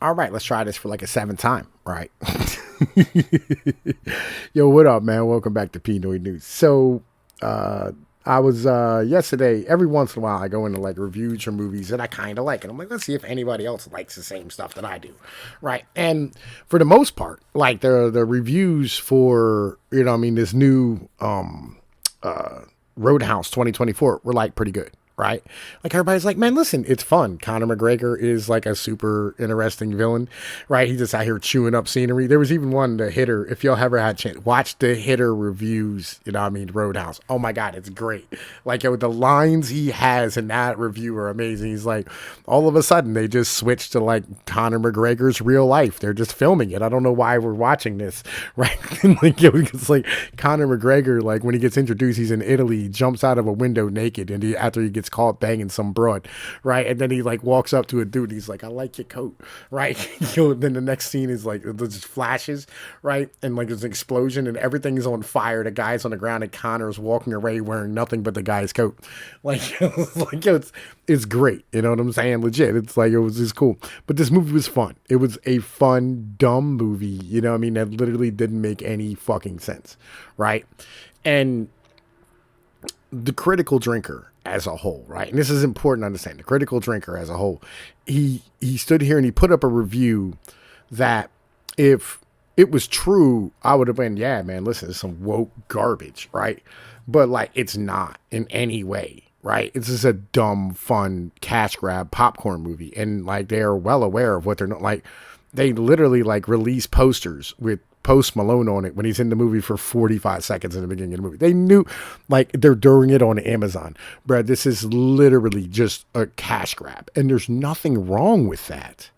All right, let's try this for like a seventh time. Right. Yo, what up, man? Welcome back to Pnoid News. So, I was yesterday. Every once in a while, I go into like reviews for movies that I kind of like, and I'm like, let's see if anybody else likes the same stuff that I do, right? And for the most part, like the reviews for I mean, this new Roadhouse 2024 were like pretty good, right? Like everybody's like, man, listen, it's fun. Conor McGregor is like a super interesting villain, right? He's just out here chewing up scenery. There was even one, the Hitter. If y'all ever had a chance, watch the Hitter reviews. I mean, Roadhouse. Oh my god, it's great. Like the lines he has in that review are amazing. He's like, all of a sudden they just switched to like Conor McGregor's real life. They're just filming it. I don't know why we're watching this, right? Like it's like Conor McGregor, like when he gets introduced, he's in Italy, he jumps out of a window naked, and after he gets caught banging some broad, right? And then he like walks up to a dude. He's like, "I like your coat," right? Then the next scene is like there's just flashes, right? And like there's an explosion and everything is on fire. The guy's on the ground and Connor's walking away wearing nothing but the guy's coat. Like, it's great. You know what I'm saying? Legit. It's like it was just cool. But this movie was fun. It was a fun, dumb movie. You know what I mean? That literally didn't make any fucking sense, right? And the critical drinker as a whole, right? And this is important to understand. The critical drinker as a whole, he stood here and he put up a review that if it was true, I would have been, yeah, man, listen, it's some woke garbage, right? But like, it's not in any way, right? It's just a dumb, fun cash grab popcorn movie, and like they are well aware of what they're not like. They literally like release posters with Post Malone on it when he's in the movie for 45 seconds in the beginning of the movie. They knew, like, they're doing it on Amazon. Brad, this is literally just a cash grab. And there's nothing wrong with that,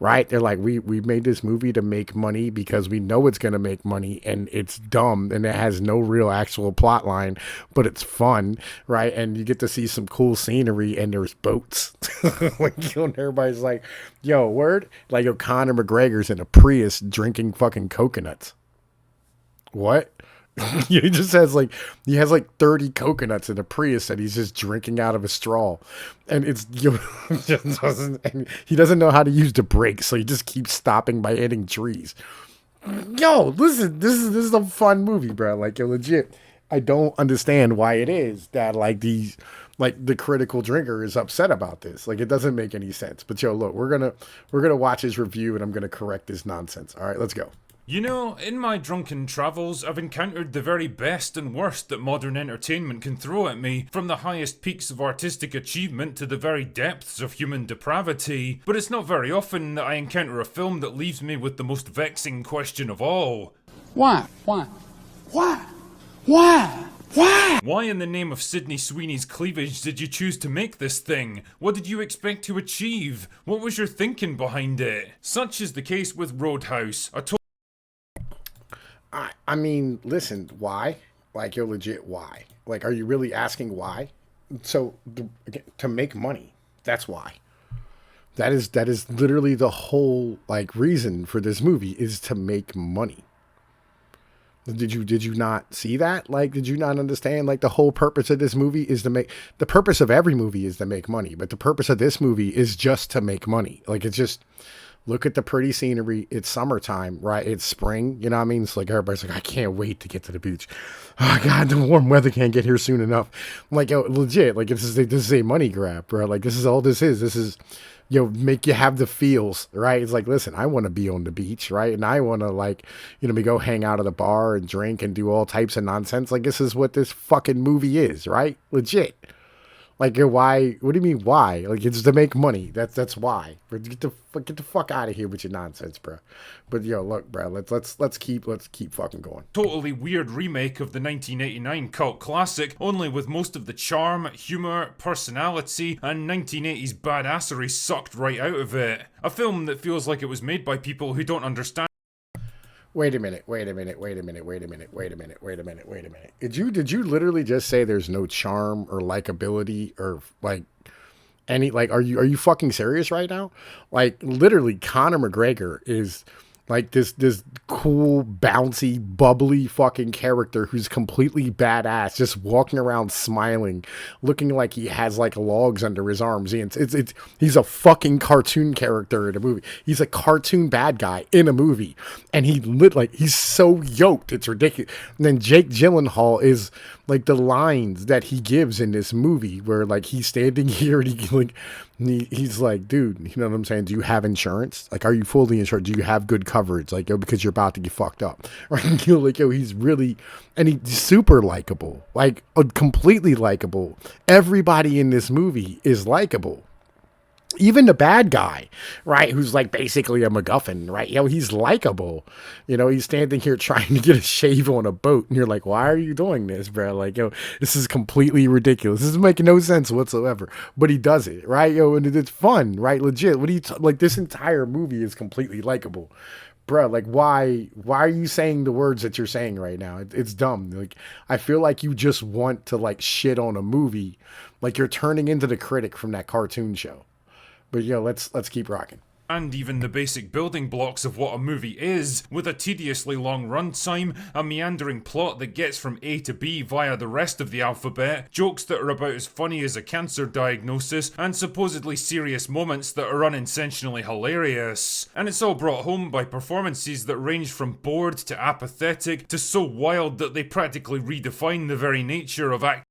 right? They're like, we made this movie to make money because we know it's going to make money, and it's dumb and it has no real actual plot line, but it's fun, right? And you get to see some cool scenery and there's boats. Like, and everybody's like, yo, word? Like, yo, Conor McGregor's in a Prius drinking fucking coconuts. What? He just has like 30 coconuts in a Prius that he's just drinking out of a straw, and it's just doesn't. And he doesn't know how to use the brakes, so he just keeps stopping by hitting trees. Yo, listen, this is a fun movie, bro. Like, yo, legit. I don't understand why it is that like these like the critical drinker is upset about this. Like, it doesn't make any sense. But yo, look, we're gonna watch his review and I'm gonna correct this nonsense. All right, let's go. You know, in my drunken travels, I've encountered the very best and worst that modern entertainment can throw at me, from the highest peaks of artistic achievement to the very depths of human depravity. But it's not very often that I encounter a film that leaves me with the most vexing question of all. Why? Why? Why? Why? Why? Why in the name of Sydney Sweeney's cleavage did you choose to make this thing? What did you expect to achieve? What was your thinking behind it? Such is the case with Roadhouse, a I mean, listen, why? Like, you're legit, why? Like, are you really asking why? So, to make money. That's why. That is literally the whole like reason for this movie is to make money. Did you not see that? Like, did you not understand? Like, the whole purpose of this movie is to make, the purpose of every movie is to make money, but the purpose of this movie is just to make money. Like, it's just, look at the pretty scenery. It's summertime, right? It's spring. You know what I mean? It's like everybody's like, I can't wait to get to the beach. Oh God, the warm weather can't get here soon enough. I'm like, yo, legit. Like, this is a money grab, bro. Like, this is all this is. This is, make you have the feels, right? It's like, listen, I want to be on the beach, right? And I want to like, we go hang out at the bar and drink and do all types of nonsense. Like, this is what this fucking movie is, right? Legit. Like, why? What do you mean why? Like, it's to make money. That's why. Get the fuck out of here with your nonsense, bro. But yo, look, bro. Let's keep fucking going. Totally weird remake of the 1989 cult classic, only with most of the charm, humor, personality, and 1980s badassery sucked right out of it. A film that feels like it was made by people who don't understand. Wait a minute. Did you literally just say there's no charm or likability or like any, like, are you fucking serious right now? Like, literally, Conor McGregor is Like this cool, bouncy, bubbly fucking character who's completely badass, just walking around smiling, looking like he has like logs under his arms. He's a fucking cartoon character in a movie. He's a cartoon bad guy in a movie, and he's so yoked, it's ridiculous. And then Jake Gyllenhaal is like the lines that he gives in this movie, where like he's standing here and he's like, dude, you know what I'm saying? Do you have insurance? Like, are you fully insured? Do you have good coverage? Like, yo, because you're about to get fucked up. Right? You know, like, yo, he's really, and he's super likable, like, completely likable. Everybody in this movie is likable. Even the bad guy, right, who's like basically a MacGuffin, right? You know, he's likable. You know, he's standing here trying to get a shave on a boat, and you're like, why are you doing this, bro? Like, yo, this is completely ridiculous. This is making no sense whatsoever. But he does it, right? Yo, and it's fun, right? Legit. What do you like? This entire movie is completely likable, bro. Like, why are you saying the words that you're saying right now? It's dumb. Like, I feel like you just want to like shit on a movie, like you're turning into the critic from that cartoon show. But yo, let's keep rocking. And even the basic building blocks of what a movie is, with a tediously long runtime, a meandering plot that gets from A to B via the rest of the alphabet, jokes that are about as funny as a cancer diagnosis, and supposedly serious moments that are unintentionally hilarious. And it's all brought home by performances that range from bored to apathetic to so wild that they practically redefine the very nature of acting.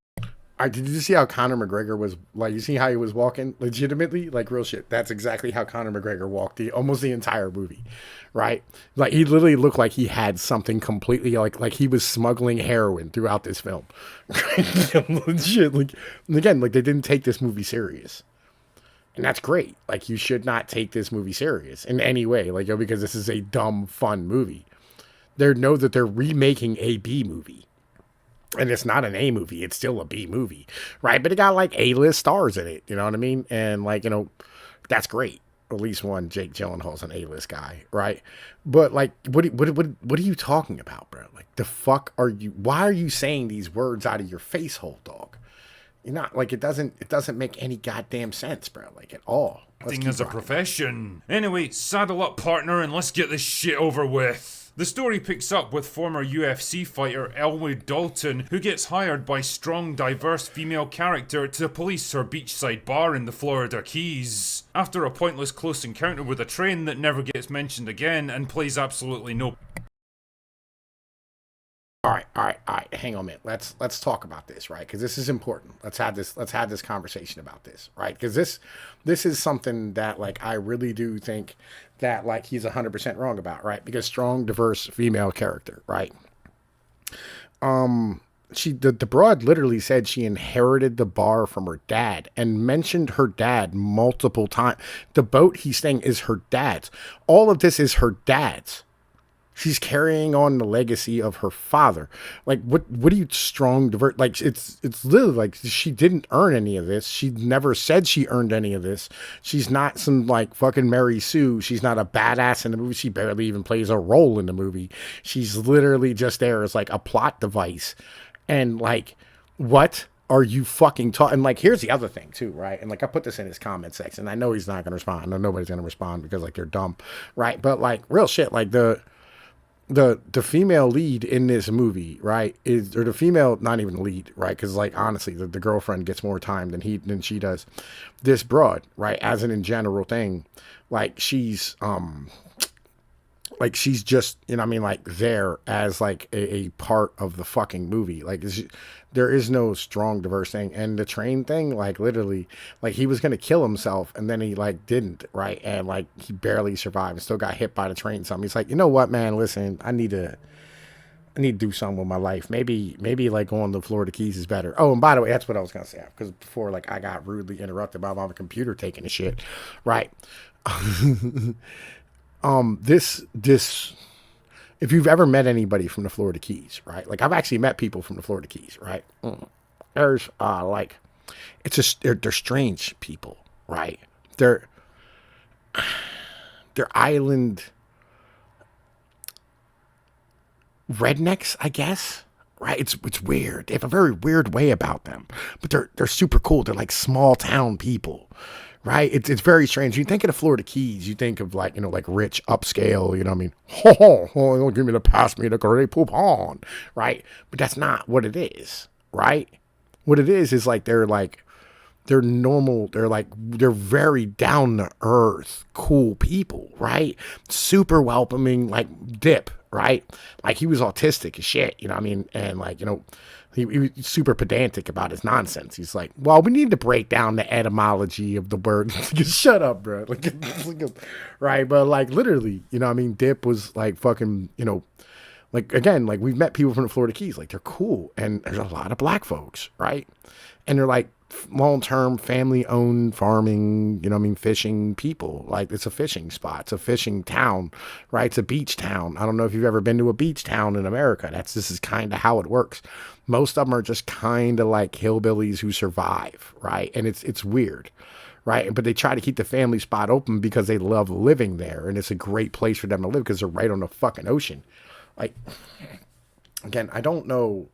Did you see how Conor McGregor was like? You see how he was walking legitimately, like real shit. That's exactly how Conor McGregor walked almost the entire movie, right? Like he literally looked like he had something completely like he was smuggling heroin throughout this film. Legit, like again, like they didn't take this movie serious, and that's great. Like you should not take this movie serious in any way, like because this is a dumb fun movie. They know that they're remaking a B movie. And it's not an A movie. It's still a B movie, right? But it got like A-list stars in it. You know what I mean? And like, you know, that's great. At least one, Jake Gyllenhaal's an A-list guy, right? But like, what are you talking about, bro? Like, the fuck are you? Why are you saying these words out of your face, hole dog? You're not like it doesn't make any goddamn sense, bro. Like at all. Acting as a profession. Anyway, saddle up, partner, and let's get this shit over with. The story picks up with former UFC fighter Elwood Dalton, who gets hired by strong, diverse female character to police her beachside bar in the Florida Keys. After a pointless close encounter with a train that never gets mentioned again and plays absolutely no. All right. Hang on a minute. Let's talk about this, right? Because this is important. Let's have this conversation about this, right? Because this is something that like I really do think that like he's 100% wrong about, right? Because strong, diverse female character, right? The broad literally said she inherited the bar from her dad and mentioned her dad multiple times. The boat he's staying is her dad's. All of this is her dad's. She's carrying on the legacy of her father. Like, what are you strong divert? Like, it's literally like she didn't earn any of this. She never said she earned any of this. She's not some like fucking Mary Sue. She's not a badass in the movie. She barely even plays a role in the movie. She's literally just there as like a plot device. And like, what are you fucking talking? And like, here's the other thing too, right? And like, I put this in his comment section. I know he's not gonna respond. I know nobody's gonna respond because like they're dumb, right? But like, real shit, like the female lead in this movie, right, is, or the female, not even the lead, right, because like honestly the girlfriend gets more time than she does. This broad, right, as an in general thing, like she's just, you know what I mean, like there as like a part of the fucking movie. Like there is no strong diverse thing. And the train thing, like literally, like he was gonna kill himself and then he like didn't, right? And like he barely survived and still got hit by the train. Something. He's like, you know what, man, listen, I need to do something with my life. Maybe like going to Florida Keys is better. Oh, and by the way, that's what I was gonna say, because before like I got rudely interrupted by my computer taking the shit, right? This if you've ever met anybody from the Florida Keys, right? Like I've actually met people from the Florida Keys, right? There's like they're strange people, right? They're island rednecks, I guess. Right? It's weird. They have a very weird way about them. But they're super cool. They're like small town people. right? It's very strange. You think of the Florida Keys, you think of like, like rich upscale, you know what I mean? Ho, ho, ho, don't give me the pass me the Grey Poupon, right? But that's not what it is, right? What it is like they're normal, they're very down to earth, cool people, right? Super welcoming, like Dip, right? Like he was autistic as shit, you know what I mean? And like, he was super pedantic about his nonsense. He's like, well, we need to break down the etymology of the word. Shut up, bro. Right? But like literally, you know what I mean? Dip was like fucking, like again, like we've met people from the Florida Keys, like they're cool. And there's a lot of black folks, right? And they're like long-term family-owned farming, fishing people. Like it's a fishing spot. It's a fishing town, right? It's a beach town. I don't know if you've ever been to a beach town in America. This is kind of how it works. Most of them are just kind of like hillbillies who survive, right? And it's weird, right? But they try to keep the family spot open because they love living there, and it's a great place for them to live because they're right on the fucking ocean. Like, again, I don't know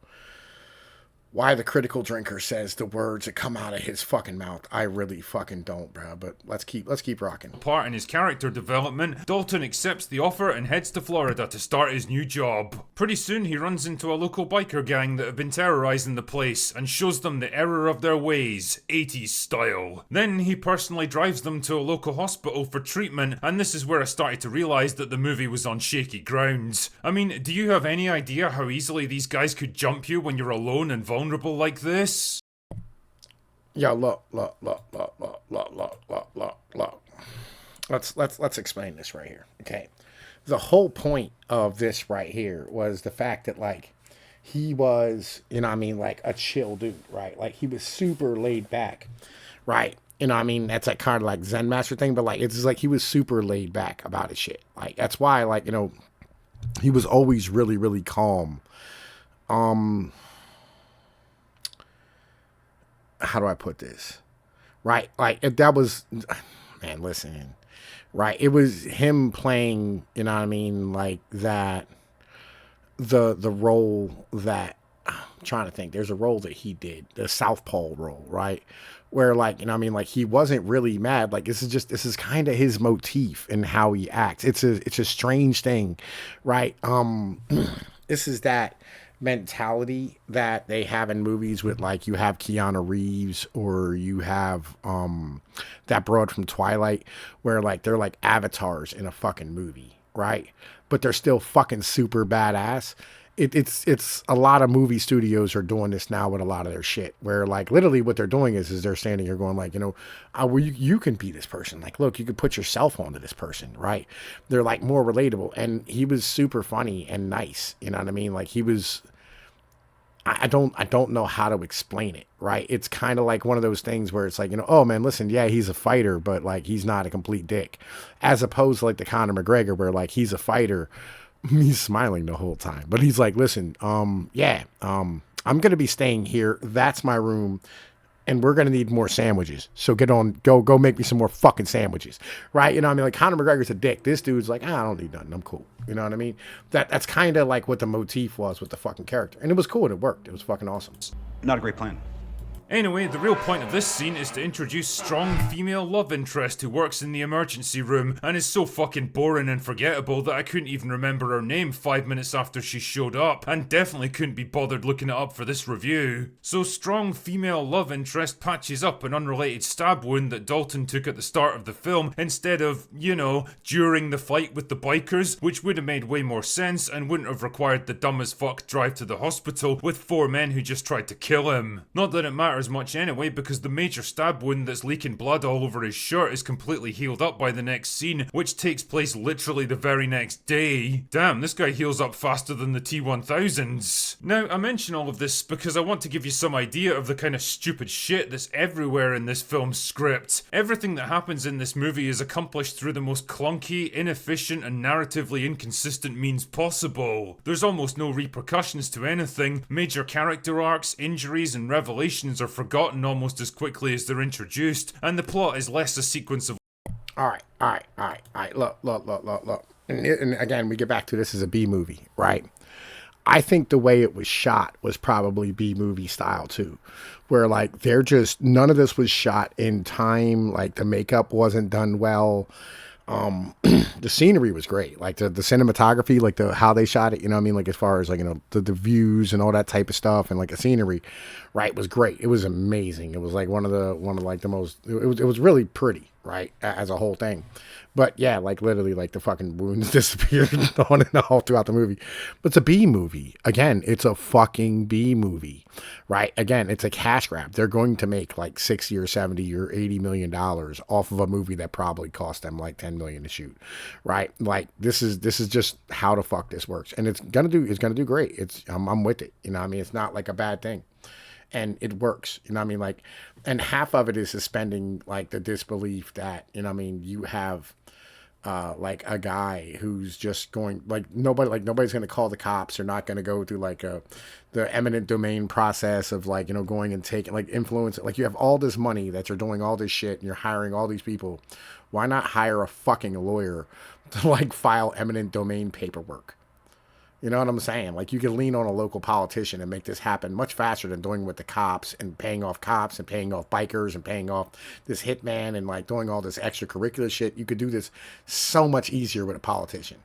why the critical drinker says the words that come out of his fucking mouth. I really fucking don't, bro. But let's keep rocking. Part in his character development, Dalton accepts the offer and heads to Florida to start his new job. Pretty soon he runs into a local biker gang that have been terrorizing the place and shows them the error of their ways, 80s style. Then he personally drives them to a local hospital for treatment, and this is where I started to realize that the movie was on shaky grounds. I mean, do you have any idea how easily these guys could jump you when you're alone and vulnerable like this? Yo, look. Let's explain this right here. Okay. The whole point of this right here was the fact that like he was, like a chill dude, right? Like he was super laid back, right? That's like kind of like Zen master thing, but like it's just like he was super laid back about his shit. Like that's why like, he was always really, really calm. How do I put this? Right? Like that was, man, listen, right? It was him playing, like that, the role that, I'm trying to think, there's a role that he did, the Southpaw role, right? Where like, like he wasn't really mad. Like this is kind of his motif and how he acts. It's a strange thing, right? This is that mentality that they have in movies with like you have Keanu Reeves or you have that broad from Twilight where like they're like avatars in a fucking movie, right? But they're still fucking super badass. It's a lot of movie studios are doing this now with a lot of their shit where like literally what they're doing is they're standing here going like, well, you can be this person. Like, look, you could put yourself onto this person, right? They're like more relatable. And he was super funny and nice. You know what I mean? Like he was, I don't know how to explain it, right? It's kind of like one of those things where it's like, oh man, listen, yeah, he's a fighter, but like he's not a complete dick. As opposed to like the Conor McGregor where like he's a fighter, he's smiling the whole time, but he's like, listen, I'm going to be staying here. That's my room. And we're going to need more sandwiches. So go make me some more fucking sandwiches. Right. Like Conor McGregor's a dick. This dude's like, I don't need nothing. I'm cool. You know what I mean? That's kind of like what the motif was with the fucking character. And it was cool. And it worked. It was fucking awesome. Not a great plan. Anyway, the real point of this scene is to introduce strong female love interest who works in the emergency room and is so fucking boring and forgettable that I couldn't even remember her name 5 minutes after she showed up, and definitely couldn't be bothered looking it up for this review. So strong female love interest patches up an unrelated stab wound that Dalton took at the start of the film instead of, during the fight with the bikers, which would have made way more sense and wouldn't have required the dumb as fuck drive to the hospital with 4 men who just tried to kill him. Not that it matters much anyway, because the major stab wound that's leaking blood all over his shirt is completely healed up by the next scene, which takes place literally the very next day. Damn, this guy heals up faster than the T-1000s. Now, I mention all of this because I want to give you some idea of the kind of stupid shit that's everywhere in this film's script. Everything that happens in this movie is accomplished through the most clunky, inefficient, and narratively inconsistent means possible. There's almost no repercussions to anything, major character arcs, injuries, and revelations are forgotten almost as quickly as they're introduced, and the plot is less a sequence of all right. Look. And again, we get back to this as a B movie, right? I think the way it was shot was probably B movie style too, where like they're just none of this was shot in time. Like the makeup wasn't done well. The scenery was great, like the cinematography, like the how they shot it. You know what I mean? Like as far as like the views and all that type of stuff, and like the scenery, right, was great. It was amazing. It was like one of like the most. It was really pretty, right, as a whole thing. But yeah, like literally, like the fucking wounds disappeared on and all throughout the movie. But it's a B movie. Again, it's a fucking B movie, right? Again, it's a cash grab. They're going to make like 60 or 70 or 80 million dollars off of a movie that probably cost them like 10 million to shoot, right? Like this is just how the fuck this works, and it's gonna do great. I'm with it. You know what I mean? It's not like a bad thing. And it works, you know what I mean? Like, and half of it is suspending like the disbelief that, you know what I mean, you have like a guy who's just going like nobody's going to call the cops. They're not going to go through like the eminent domain process of like, you know, going and taking like influence. Like you have all this money that you're doing all this shit and you're hiring all these people. Why not hire a fucking lawyer to like file eminent domain paperwork? You know what I'm saying? Like you could lean on a local politician and make this happen much faster than doing with the cops and paying off cops and paying off bikers and paying off this hitman and like doing all this extracurricular shit. You could do this so much easier with a politician.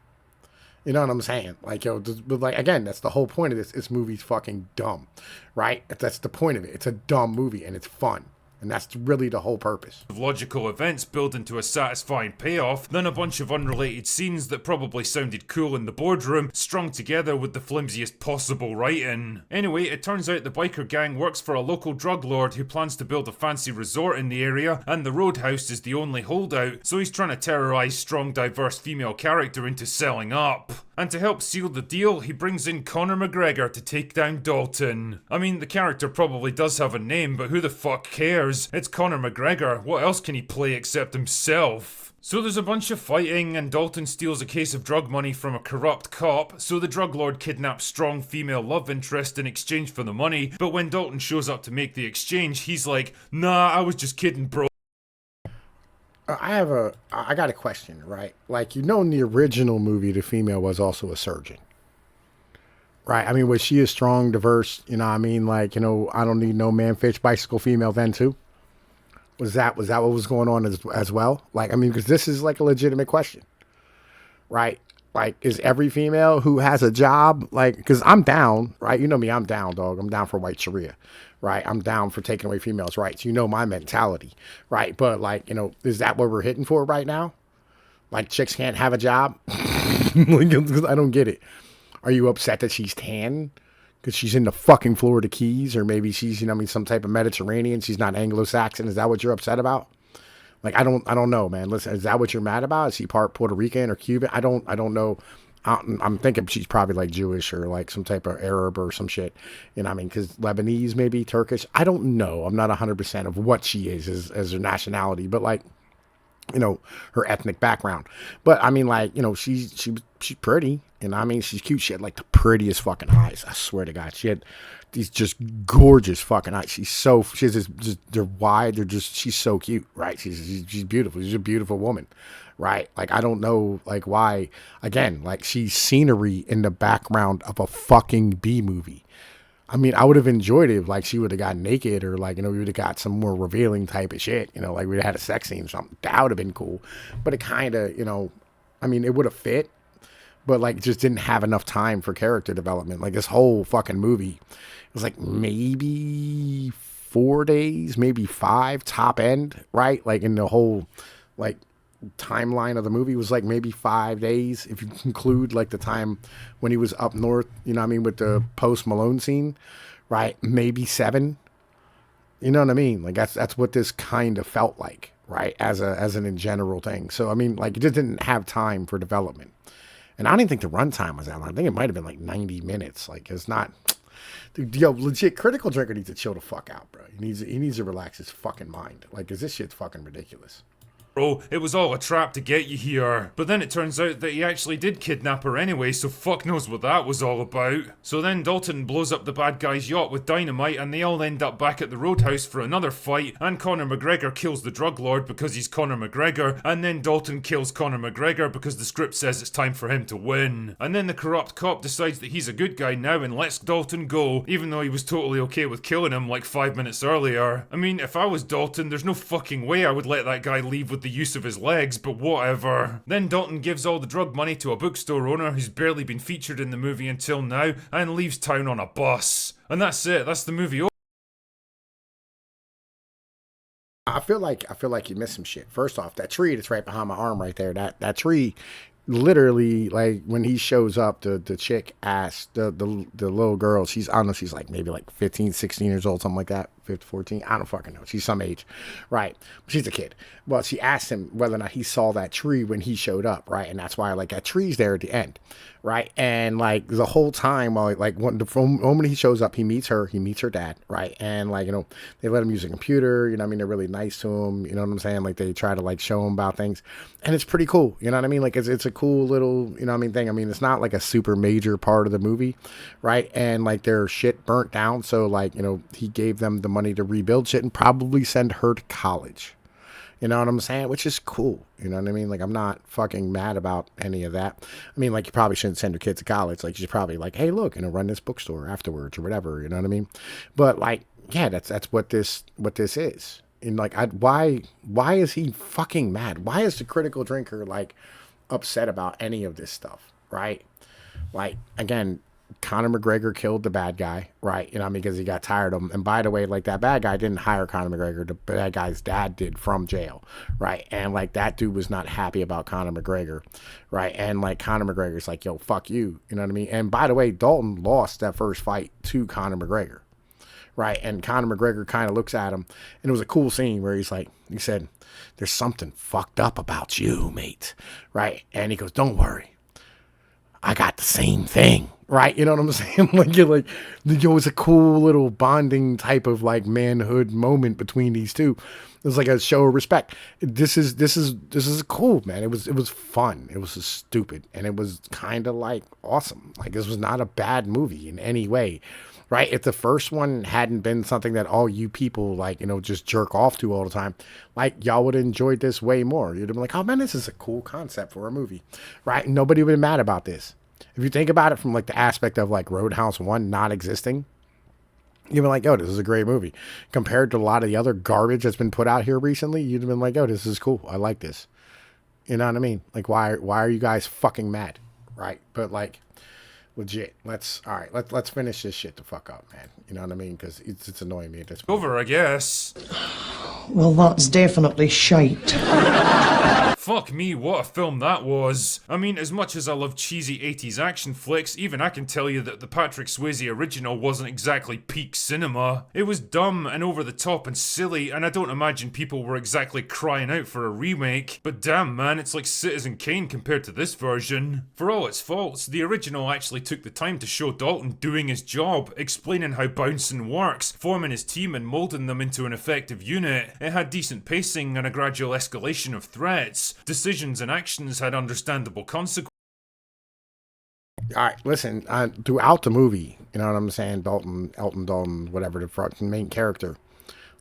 You know what I'm saying? Like, yo, but like again, that's the whole point of this. This movie's fucking dumb, right? That's the point of it. It's a dumb movie and it's fun. And that's really the whole purpose. Logical events build into a satisfying payoff, then a bunch of unrelated scenes that probably sounded cool in the boardroom, strung together with the flimsiest possible writing. Anyway, it turns out the biker gang works for a local drug lord who plans to build a fancy resort in the area, and the Roadhouse is the only holdout, so he's trying to terrorize strong, diverse female character into selling up. And to help seal the deal, he brings in Conor McGregor to take down Dalton. I mean, the character probably does have a name, but who the fuck cares? It's Conor McGregor. What else can he play except himself? So there's a bunch of fighting, and Dalton steals a case of drug money from a corrupt cop, so the drug lord kidnaps strong female love interest in exchange for the money, but when Dalton shows up to make the exchange, he's like, nah, I was just kidding, bro. I got a question, right? Like, you know, in the original movie, the female was also a surgeon, right? I mean, was she a strong, diverse, you know what I mean? Like, you know, I don't need no man, fish, bicycle female then too? Was that what was going on as well? Like, I mean, because this is like a legitimate question, right? Like, is every female who has a job, like, because I'm down, right? You know me, I'm down, dog. I'm down for white Sharia, right? I'm down for taking away females' rights. You know my mentality, right? But, like, you know, is that what we're hitting for right now? Like, chicks can't have a job? Because I don't get it. Are you upset that she's tan? Because she's in the fucking Florida Keys? Or maybe she's, you know, I mean, some type of Mediterranean. She's not Anglo-Saxon. Is that what you're upset about? Like, I don't know, man. Listen, is that what you're mad about? Is he part Puerto Rican or Cuban? I don't know. I'm thinking she's probably like Jewish or like some type of Arab or some shit. You know what I mean? Because Lebanese, maybe Turkish. I don't know. I'm not 100% of what she is as her nationality, but like, you know, her ethnic background. But I mean, like, you know, she's pretty, and I mean, she's cute. She had like the prettiest fucking eyes. I swear to God, she had these just gorgeous fucking eyes. She has this, just, they're wide. She's so cute, right? She's beautiful. She's a beautiful woman, right? Like, I don't know, like, why, again, like, she's scenery in the background of a fucking B movie. I mean, I would have enjoyed it if, like, she would have got naked or, like, you know, we would have got some more revealing type of shit. You know, like, we'd have had a sex scene or something. That would have been cool. But it kind of, you know, I mean, it would have fit. But, like, just didn't have enough time for character development. Like, this whole fucking movie, it was, like, maybe 4 days, maybe 5, top end, right? Like, in the whole, like, timeline of the movie was, like, maybe 5 days, if you include, like, the time when he was up north, you know what I mean, with the Post Malone scene, right? Maybe 7. You know what I mean? Like, that's what this kind of felt like, right? As an in general thing. So, I mean, like, it just didn't have time for development. And I didn't think the runtime was that long. I think it might have been like 90 minutes. Like, it's not. Dude, yo, legit, Critical Drinker needs to chill the fuck out, bro. He needs to relax his fucking mind. Like, 'cause this shit's fucking ridiculous. bro, it was all a trap to get you here. But then it turns out that he actually did kidnap her anyway, so fuck knows what that was all about. So then Dalton blows up the bad guy's yacht with dynamite, and they all end up back at the roadhouse for another fight, and Conor McGregor kills the drug lord because he's Conor McGregor, and then Dalton kills Conor McGregor because the script says it's time for him to win. And then the corrupt cop decides that he's a good guy now and lets Dalton go, even though he was totally okay with killing him like 5 minutes earlier. I mean, if I was Dalton, there's no fucking way I would let that guy leave with the use of his legs, but whatever. Then Dalton gives all the drug money to a bookstore owner who's barely been featured in the movie until now and leaves town on a bus. And that's it, that's the movie. I feel like you missed some shit. First off, that tree that's right behind my arm right there, that tree, literally, like when he shows up, the chick asks the little girl, she's, I don't know, she's like maybe like 15, 16 years old, something like that, 15, 14, I don't fucking know, she's some age, right? She's a kid. Well, she asked him whether or not he saw that tree when he showed up, right? And that's why, like, that tree's there at the end, right? And like the whole time, while like when the moment he shows up, he meets her dad, right? And like, you know, they let him use a computer, you know what I mean? They're really nice to him, you know what I'm saying? Like, they try to like show him about things, and it's pretty cool, you know what I mean? Like, it's a cool little, you know what I mean, thing. I mean, it's not like a super major part of the movie, right? And like their shit burnt down, so like, you know, he gave them the money to rebuild shit and probably send her to college. You know what I'm saying? Which is cool. You know what I mean? Like, I'm not fucking mad about any of that. I mean, like, you probably shouldn't send your kids to college. Like, you should probably, like, hey, look, you know, run this bookstore afterwards or whatever. You know what I mean? But like, yeah, that's what this is. And like, why is he fucking mad? Why is the critical drinker like upset about any of this stuff? Right? Like, again, Conor McGregor killed the bad guy, right? You know what I mean? Because he got tired of him. And by the way, like, that bad guy didn't hire Conor McGregor. The bad guy's dad did from jail, right? And like, that dude was not happy about Conor McGregor, right? And like, Conor McGregor's like, yo, fuck you. You know what I mean? And by the way, Dalton lost that first fight to Conor McGregor, right? And Conor McGregor kind of looks at him, and it was a cool scene where he's like, he said, there's something fucked up about you, mate, right? And he goes, don't worry, I got the same thing, right? You know what I'm saying? Like, you're like, it was a cool little bonding type of like manhood moment between these two. It was like a show of respect. This is cool, man. It was fun. It was stupid, and it was kind of like awesome. Like, this was not a bad movie in any way, right? If the first one hadn't been something that all you people like, you know, just jerk off to all the time, like, y'all would have enjoyed this way more. You'd have been like, oh man, this is a cool concept for a movie, right? And nobody would have been mad about this. If you think about it from like the aspect of like Roadhouse 1 not existing, you'd be like, oh, this is a great movie. Compared to a lot of the other garbage that's been put out here recently, you'd have been like, oh, this is cool. I like this. You know what I mean? Like, why are you guys fucking mad? Right? But like, legit, let's finish this shit the fuck up, man. You know what I mean? Because it's annoying me at this point. Over, I guess. Well, that's definitely shite. Fuck me, what a film that was. I mean, as much as I love cheesy 80s action flicks, even I can tell you that the Patrick Swayze original wasn't exactly peak cinema. It was dumb and over the top and silly, and I don't imagine people were exactly crying out for a remake. But damn, man, it's like Citizen Kane compared to this version. For all its faults, the original actually took the time to show Dalton doing his job, explaining how bouncing works, forming his team and molding them into an effective unit. It had decent pacing and a gradual escalation of threats. Decisions and actions had understandable consequences. All right, listen, throughout the movie, you know what I'm saying, Elton Dalton, whatever, the fucking main character,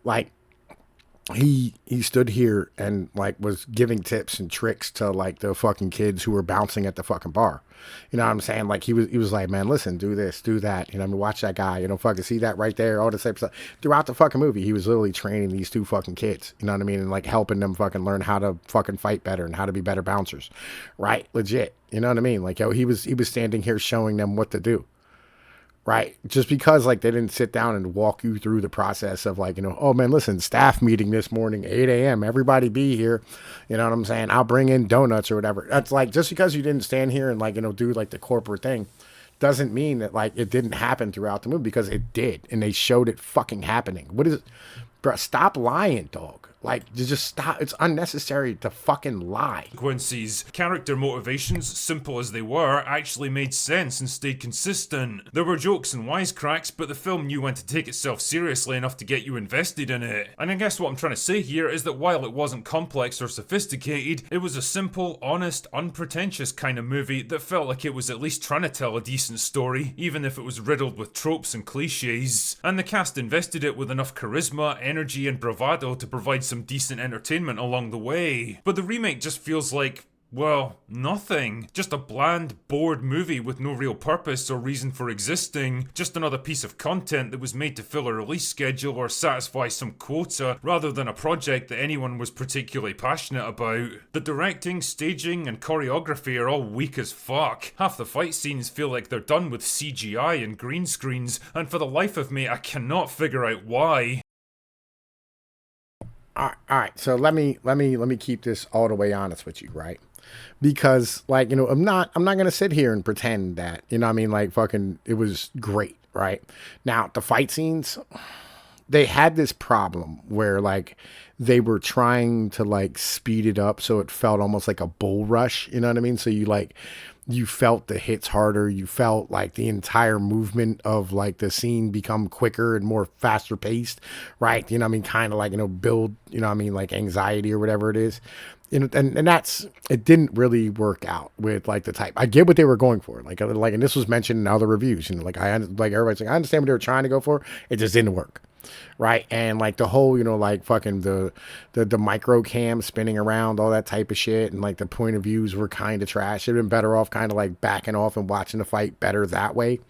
like, he stood here and like was giving tips and tricks to like the fucking kids who were bouncing at the fucking bar. You know what I'm saying? Like, he was like, man, listen, do this, do that. You know what I mean? Watch that guy, you know, fucking see that right there, all this type of stuff. Throughout the fucking movie, he was literally training these two fucking kids, you know what I mean? And like helping them fucking learn how to fucking fight better and how to be better bouncers. Right? Legit. You know what I mean? Like, yo, he was standing here showing them what to do. Right. Just because like they didn't sit down and walk you through the process of like, you know, oh man, listen, staff meeting this morning, 8 a.m. Everybody be here. You know what I'm saying? I'll bring in donuts or whatever. That's like, just because you didn't stand here and like, you know, do like the corporate thing doesn't mean that like it didn't happen throughout the movie, because it did. And they showed it fucking happening. What is it? Bro, stop lying, dog. Like, you just stop. It's unnecessary to fucking lie. Sequences. Character motivations, simple as they were, actually made sense and stayed consistent. There were jokes and wisecracks, but the film knew when to take itself seriously enough to get you invested in it. And I guess what I'm trying to say here is that while it wasn't complex or sophisticated, it was a simple, honest, unpretentious kind of movie that felt like it was at least trying to tell a decent story, even if it was riddled with tropes and cliches. And the cast invested it with enough charisma, energy, and bravado to provide some decent entertainment along the way. But the remake just feels like, well, nothing. Just a bland, bored movie with no real purpose or reason for existing. Just another piece of content that was made to fill a release schedule or satisfy some quota, rather than a project that anyone was particularly passionate about. The directing, staging, and choreography are all weak as fuck. Half the fight scenes feel like they're done with CGI and green screens, and for the life of me, I cannot figure out why. All right. So let me keep this all the way honest with you, right? Because, like, you know, I'm not gonna sit here and pretend that, you know what I mean, like, fucking it was great, right? Now the fight scenes, they had this problem where, like, they were trying to, like, speed it up so it felt almost like a bull rush, you know what I mean? So you felt the hits harder, you felt like the entire movement of, like, the scene become quicker and more faster paced, right? You know what I mean? Kind of like, you know, build, you know what I mean, like anxiety or whatever it is. You know, and that's, it didn't really work out with, like, the type. I get what they were going for, like, and this was mentioned in other reviews, you know, like, like everybody's like, I understand what they were trying to go for, it just didn't work. Right. And, like, the whole, you know, like, fucking the micro cam spinning around, all that type of shit. And, like, the point of views were kind of trash. It'd been better off kind of, like, backing off and watching the fight better that way.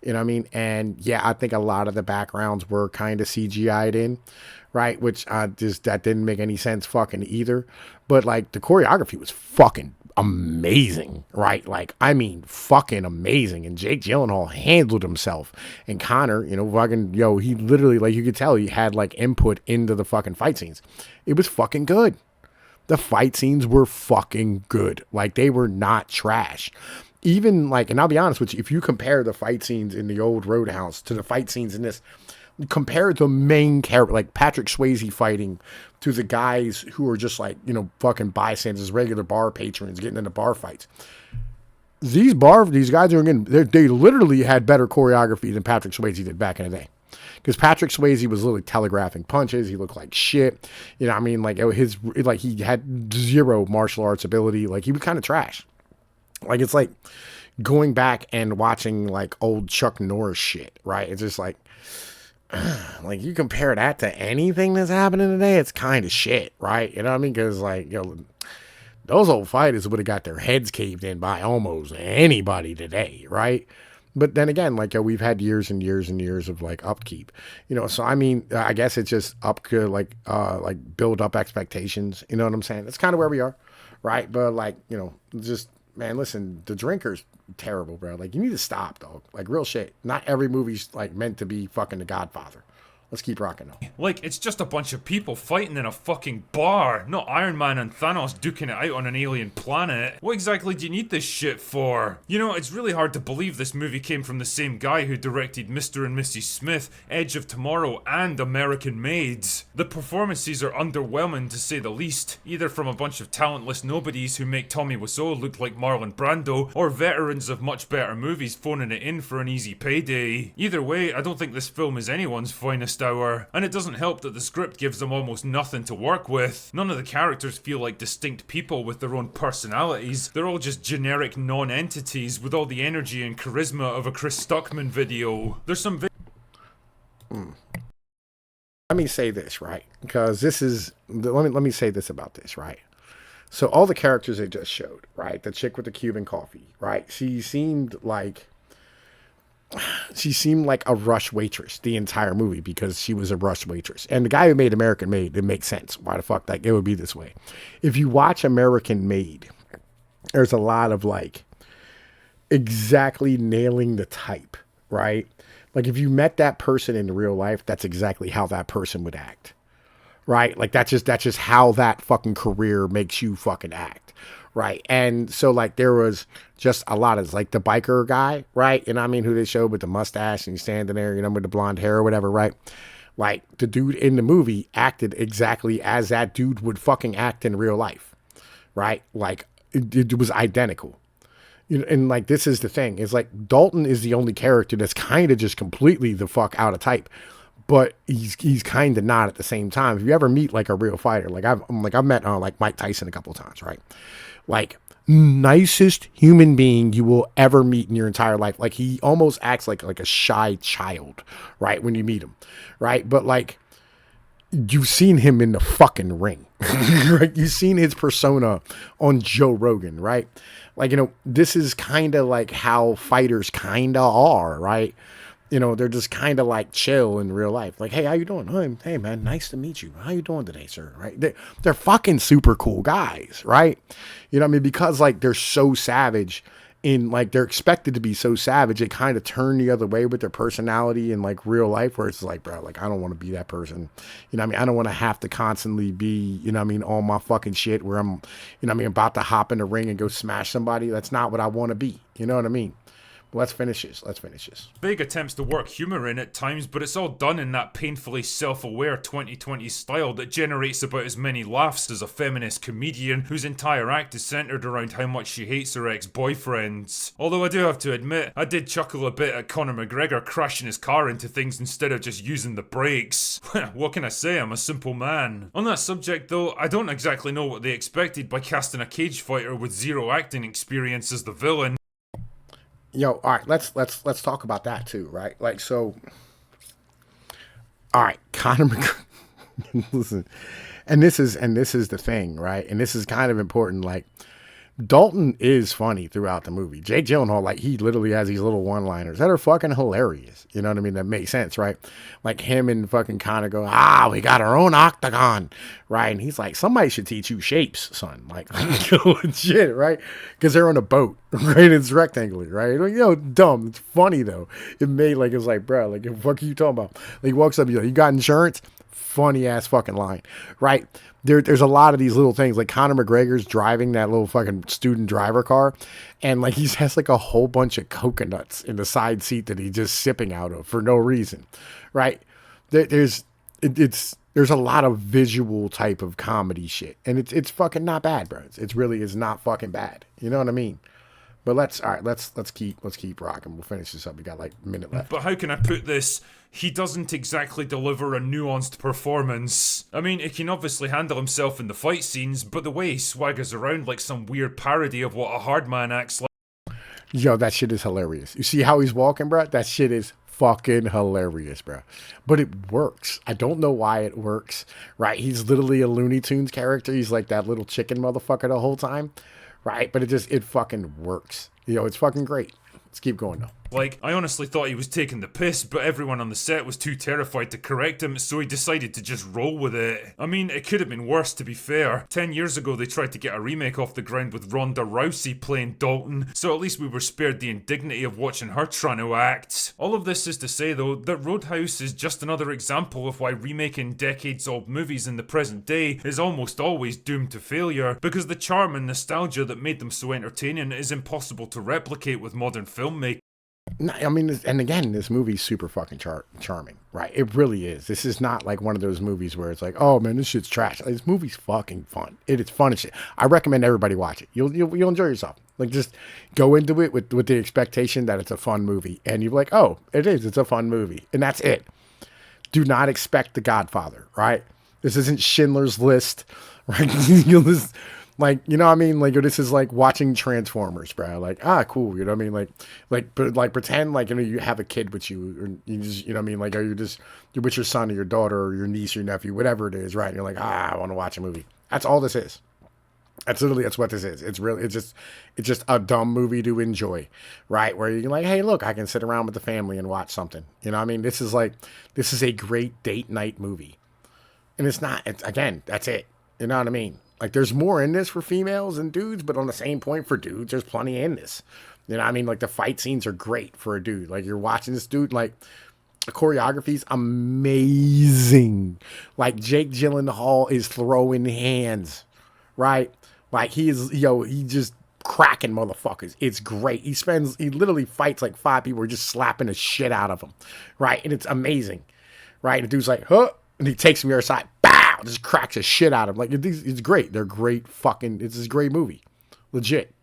You know what I mean? And yeah, I think a lot of the backgrounds were kind of CGI'd in. Right. Which that didn't make any sense fucking either. But, like, the choreography was fucking amazing, right? Like, I mean, fucking amazing. And Jake Gyllenhaal handled himself. And Connor, you know, fucking, he literally, like, you could tell he had, like, input into the fucking fight scenes. It was fucking good. The fight scenes were fucking good. Like, they were not trash. Even, like, and I'll be honest with you, if you compare the fight scenes in the old Roadhouse to the fight scenes in this, compare the main character, like Patrick Swayze fighting, to the guys who are just, like, you know, fucking bystanders, regular bar patrons getting into bar fights. These guys are again, they literally had better choreography than Patrick Swayze did back in the day. Because Patrick Swayze was literally telegraphing punches. He looked like shit. You know what I mean? Like, he had zero martial arts ability. Like, he was kind of trash. Like, it's like going back and watching, like, old Chuck Norris shit, right? It's just like you compare that to anything that's happening today, it's kind of shit, right? You know what I mean? Because, like, you know, those old fighters would have got their heads caved in by almost anybody today, right? But then again, like, we've had years and years and years of, like, upkeep, you know. So I mean, I guess it's just like build up expectations. You know what I'm saying? That's kind of where we are, right? But, like, you know, just, man, listen, the drinker's terrible, bro. Like, you need to stop, dog. Like, real shit. Not every movie's, like, meant to be fucking The Godfather. Let's keep rocking though. Like, it's just a bunch of people fighting in a fucking bar, not Iron Man and Thanos duking it out on an alien planet. What exactly do you need this shit for? You know, it's really hard to believe this movie came from the same guy who directed Mr. and Mrs. Smith, Edge of Tomorrow, and American Maids. The performances are underwhelming to say the least, either from a bunch of talentless nobodies who make Tommy Wiseau look like Marlon Brando, or veterans of much better movies phoning it in for an easy payday. Either way, I don't think this film is anyone's finest hour, and it doesn't help that the script gives them almost nothing to work with. None of the characters feel like distinct people with their own personalities. They're all just generic non-entities with all the energy and charisma of a Chris Stuckman video. There's some Let me say this, right? Because this is, let me say this about this, right? So all the characters they just showed, right? The chick with the Cuban coffee, right? She seemed like a rush waitress the entire movie because she was a rush waitress. And the guy who made American Made, it makes sense. Why the fuck it would be this way? If you watch American Made, there's a lot of, like, exactly nailing the type, right? Like, if you met that person in real life, that's exactly how that person would act, right? Like, that's just how that fucking career makes you fucking act. Right. And so, like, there was just a lot of, like, the biker guy, right? You know what I mean? Who they showed with the mustache and he's standing there, you know, with the blonde hair or whatever, right? Like the dude in the movie acted exactly as that dude would fucking act in real life, right? Like it was identical. You know, and like this is the thing, is like Dalton is the only character that's kind of just completely the fuck out of type, but he's kind of not at the same time. If you ever meet like a real fighter, I've met like Mike Tyson a couple of times, right? Like nicest human being you will ever meet in your entire life. Like he almost acts like a shy child, right? When you meet him, right? But like you've seen him in the fucking ring, right? You've seen his persona on Joe Rogan, right? Like, you know, this is kind of like how fighters kind of are, right? You know, they're just kind of like chill in real life. Like, hey, how you doing? Hey, man, nice to meet you. How you doing today, sir? Right? They're fucking super cool guys, right? You know what I mean? Because like they're so savage in like they're expected to be so savage, it kind of turn the other way with their personality in like real life, where it's like, bro, like I don't want to be that person. You know what I mean? I don't want to have to constantly be, you know what I mean, all my fucking shit where I'm, you know what I mean, about to hop in the ring and go smash somebody. That's not what I want to be. You know what I mean? Let's finish this. Big attempts to work humour in at times, but it's all done in that painfully self-aware 2020s style that generates about as many laughs as a feminist comedian whose entire act is centred around how much she hates her ex-boyfriends. Although I do have to admit, I did chuckle a bit at Conor McGregor crashing his car into things instead of just using the brakes. What can I say, I'm a simple man. On that subject though, I don't exactly know what they expected by casting a cage fighter with zero acting experience as the villain. Yo, all right, let's talk about that too, right? Like, so, all right, Conor McGregor, listen, and this is the thing, right? And this is kind of important. Like, Dalton is funny throughout the movie. Jake Gyllenhaal, like, he literally has these little one-liners that are fucking hilarious. You know what I mean? That makes sense, right? Like him and fucking Connor go, we got our own octagon, right? And he's like, somebody should teach you shapes, son. Like, legit, right? Because they're on a boat, right? It's rectangular, right? Like, dumb. It's funny, though. It made, like, it's like, bro, like, what the fuck are you talking about? Like, he walks up, you got insurance? Funny ass fucking line, right? There's a lot of these little things, like Conor McGregor's driving that little fucking student driver car, and like he has like a whole bunch of coconuts in the side seat that he's just sipping out of for no reason, right? There's a lot of visual type of comedy shit, and it's fucking not bad, bro. It's really is not fucking bad. You know what I mean? But let's keep rocking. We'll finish this up. We got like a minute left. But how can I put this? He doesn't exactly deliver a nuanced performance. I mean, he can obviously handle himself in the fight scenes, but the way he swaggers around like some weird parody of what a hard man acts like. Yo, that shit is hilarious. You see how he's walking, bro? That shit is fucking hilarious, bro. But it works. I don't know why it works, right? He's literally a Looney Tunes character. He's like that little chicken motherfucker the whole time, right? But it fucking works. It's fucking great. Let's keep going, though. Like, I honestly thought he was taking the piss, but everyone on the set was too terrified to correct him, so he decided to just roll with it. I mean, it could have been worse, to be fair. 10 years ago, they tried to get a remake off the ground with Ronda Rousey playing Dalton, so at least we were spared the indignity of watching her trying to act. All of this is to say, though, that Roadhouse is just another example of why remaking decades-old movies in the present day is almost always doomed to failure, because the charm and nostalgia that made them so entertaining is impossible to replicate with modern filmmaking. I mean, and again, this movie's super fucking charming, right? It really is. This is not like one of those movies where it's like, oh man, this shit's trash. Like, this movie's fucking fun. It is fun as shit. I recommend everybody watch it. You'll enjoy yourself. Like, just go into it with the expectation that it's a fun movie, and you're like, oh, it is. It's a fun movie, and that's it. Do not expect The Godfather, right? This isn't Schindler's List, right? Like, you know what I mean? Like, this is like watching Transformers, bro. Like, cool. You know what I mean? Like pretend like, you have a kid with you, or you just, you know what I mean? Like, you're with your son or your daughter or your niece or your nephew, whatever it is, right? And you're like, I want to watch a movie. That's all this is. That's what this is. It's just a dumb movie to enjoy, right? Where you're like, hey, look, I can sit around with the family and watch something. You know what I mean? This is a great date night movie. And again, that's it. You know what I mean? Like, there's more in this for females and dudes, but on the same point for dudes, there's plenty in this. You know what I mean? Like, the fight scenes are great for a dude. Like, you're watching this dude, like, the choreography's amazing. Like, Jake Gyllenhaal is throwing hands, right? Like, he just cracking motherfuckers. It's great. He literally fights like 5 people who are just slapping the shit out of him, right? And it's amazing. right? And the dude's like, huh, and he takes him to the other side, bow, just cracks the shit out of him. Like, it's great. They're great fucking, it's this great movie. Legit.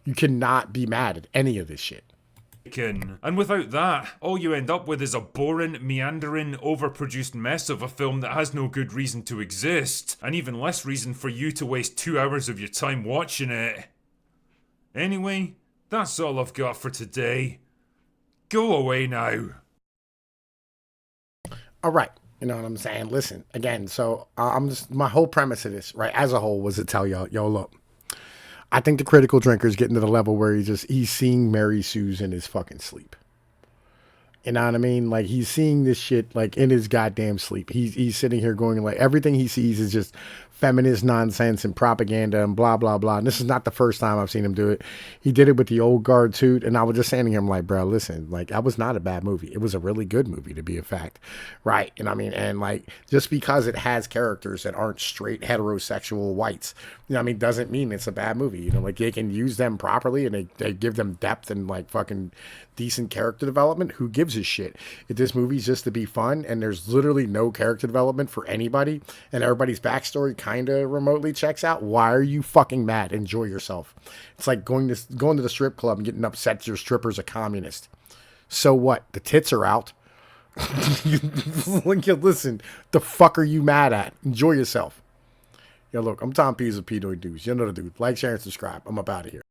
You cannot be mad at any of this shit. And without that, all you end up with is a boring, meandering, overproduced mess of a film that has no good reason to exist, and even less reason for you to waste 2 hours of your time watching it. Anyway, that's all I've got for today. Go away now. All right. You know what I'm saying? Listen, again, so I'm just, my whole premise of this, right, as a whole, was to tell y'all, yo, look, I think the critical drinker is getting to the level where he's seeing Mary Sue's in his fucking sleep. You know what I mean? Like, he's seeing this shit, like, in his goddamn sleep. He's sitting here going, like, everything he sees is just feminist nonsense and propaganda and blah, blah, blah. And this is not the first time I've seen him do it. He did it with the Old Guard too. And I was just saying to him, like, bro, listen, like, that was not a bad movie. It was a really good movie, to be a fact. Right? And I mean, and, like, just because it has characters that aren't straight heterosexual whites, you know what I mean, doesn't mean it's a bad movie. You know, like, they can use them properly and they give them depth and, like, fucking decent character development. Who gives a shit? If this movie's just to be fun and there's literally no character development for anybody and everybody's backstory kind of remotely checks out, why are you fucking mad? Enjoy yourself. It's like going to the strip club and getting upset that your stripper's a communist. So what? The tits are out. Listen, the fuck are you mad at? Enjoy yourself. Yo, look, I'm Tom Pease of Pnoid Dudes. You know the dude. Like, share, and subscribe. I'm up out of here.